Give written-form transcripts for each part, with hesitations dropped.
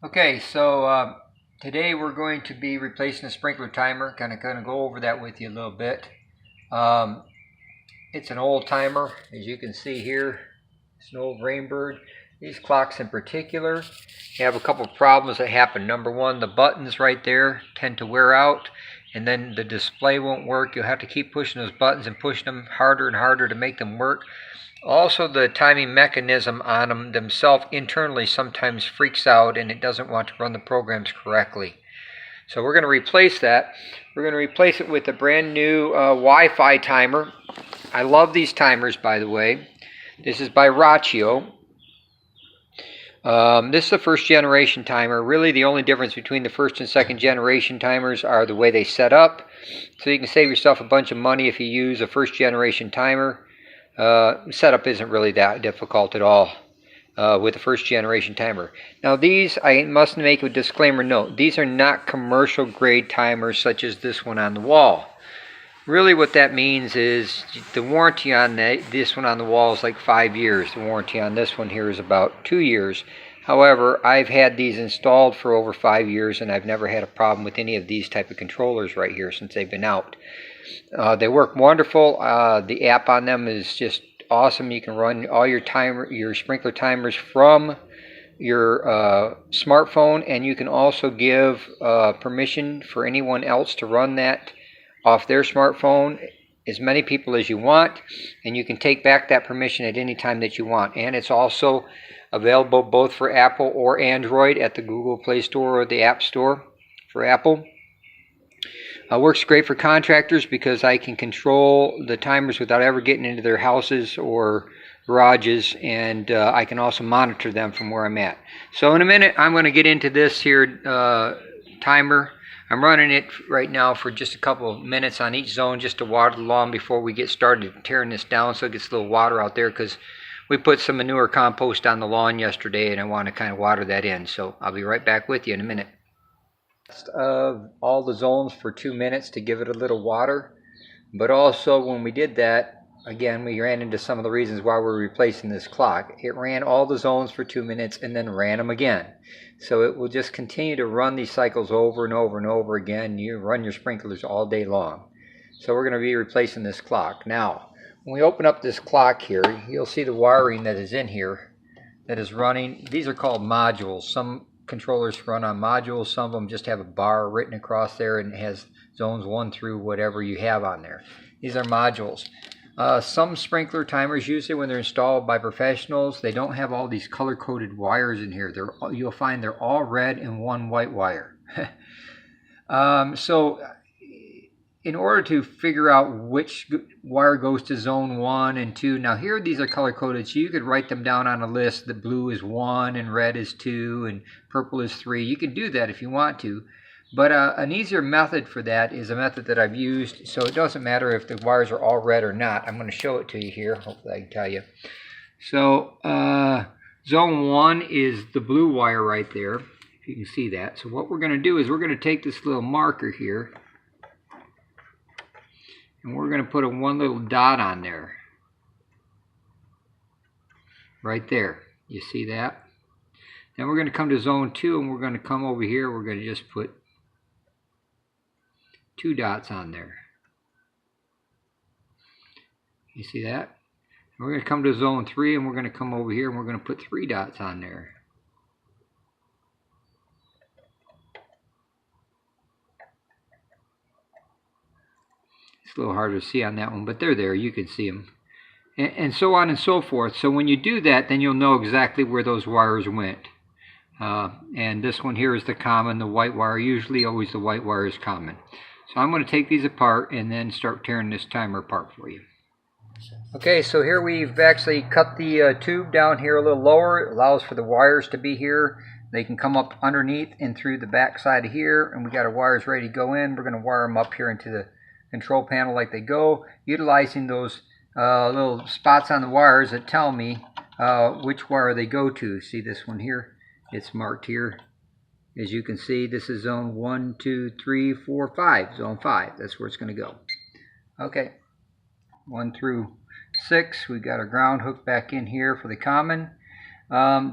Okay, so today we're going to be replacing the sprinkler timer. Kind of go over that with you a little bit. Um, it's an old timer, as you can see here. It's an old Rainbird. These clocks in particular have a couple of problems that happen. Number one, the buttons right there tend to wear out, and then the display won't work. You'll have to keep pushing those buttons and pushing them harder and harder to make them work. Also, the timing mechanism on them themselves internally sometimes freaks out and it doesn't want to run the programs correctly. So we're going to replace that. We're going to replace it with a brand new Wi-Fi timer. I love these timers, by the way. This is by Rachio. This is the first generation timer. Really, the only difference between the first and second generation timers are the way they set up. So you can save yourself a bunch of money if you use a first generation timer. Setup isn't really that difficult at all with the first generation timer. Now these, I must make a disclaimer note, these are not commercial grade timers such as this one on the wall. Really what that means is the warranty on this one on the wall is like 5 years. The warranty on this one here is about 2 years. However, I've had these installed for over 5 years and I've never had a problem with any of these type of controllers right here since they've been out. They work wonderful. The app on them is just awesome. You can run all your sprinkler timers from your smartphone, and you can also give permission for anyone else to run that off their smartphone, as many people as you want, and you can take back that permission at any time that you want. And it's also available both for Apple or Android at the Google Play Store or the App Store for Apple. Works great for contractors because I can control the timers without ever getting into their houses or garages, and I can also monitor them from where I'm at. So in a minute I'm going to get into this here timer. I'm running it right now for just a couple of minutes on each zone just to water the lawn before we get started tearing this down, so it gets a little water out there because we put some manure compost on the lawn yesterday and I want to kind of water that in. So I'll be right back with you in a minute. Of all the zones for 2 minutes to give it a little water, but also when we did that, again, we ran into some of the reasons why we're replacing this clock. It ran all the zones for 2 minutes and then ran them again. So it will just continue to run these cycles over and over and over again. You run your sprinklers all day long. So we're going to be replacing this clock. Now, when we open up this clock here, you'll see the wiring that is in here that is running. These are called modules. Some controllers run on modules. Some of them just have a bar written across there and it has zones 1 through whatever you have on there. These are modules. Some sprinkler timers, usually when they're installed by professionals, they don't have all these color-coded wires in here. You'll find they're all red and one white wire. So in order to figure out which wire goes to zone 1 and 2, now here these are color-coded, so you could write them down on a list. The blue is 1 and red is 2 and purple is 3. You can do that if you want to. But an easier method for that is a method that I've used, so it doesn't matter if the wires are all red or not. I'm going to show it to you here. Hopefully I can tell you. So zone 1 is the blue wire right there, if you can see that. So what we're going to do is we're going to take this little marker here, and we're going to put one little dot on there. Right there. You see that? Then we're going to come to zone 2, and we're going to come over here. We're going to just put 2 dots on there. You see that? And we're going to come to zone 3, and we're going to come over here and we're going to put 3 dots on there. It's a little harder to see on that one, but they're there. You can see them. And so on and so forth. So when you do that, then you'll know exactly where those wires went. And this one here is the common, the white wire. Usually always the white wire is common. So I'm going to take these apart and then start tearing this timer apart for you. Okay, so here we've actually cut the tube down here a little lower. It allows for the wires to be here. They can come up underneath and through the back side of here, and we got our wires ready to go in. We're going to wire them up here into the control panel like they go, utilizing those little spots on the wires that tell me which wire they go to. See this one here? It's marked here. As you can see, this is zone 1, 2, 3, 4, 5. Zone 5. That's where it's going to go. Okay. 1 through 6. We've got our ground hooked back in here for the common.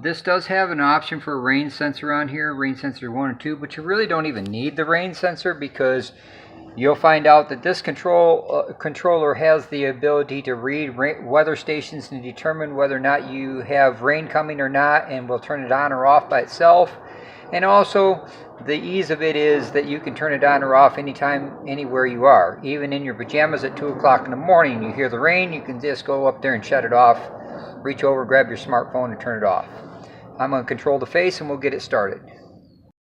This does have an option for a rain sensor on here, rain sensor 1 or 2, but you really don't even need the rain sensor, because you'll find out that this controller has the ability to read weather stations and determine whether or not you have rain coming or not, and will turn it on or off by itself. And also, the ease of it is that you can turn it on or off anytime, anywhere you are. Even in your pajamas at 2 o'clock in the morning, you hear the rain, you can just go up there and shut it off, reach over, grab your smartphone, and turn it off. I'm going to control the face, and we'll get it started.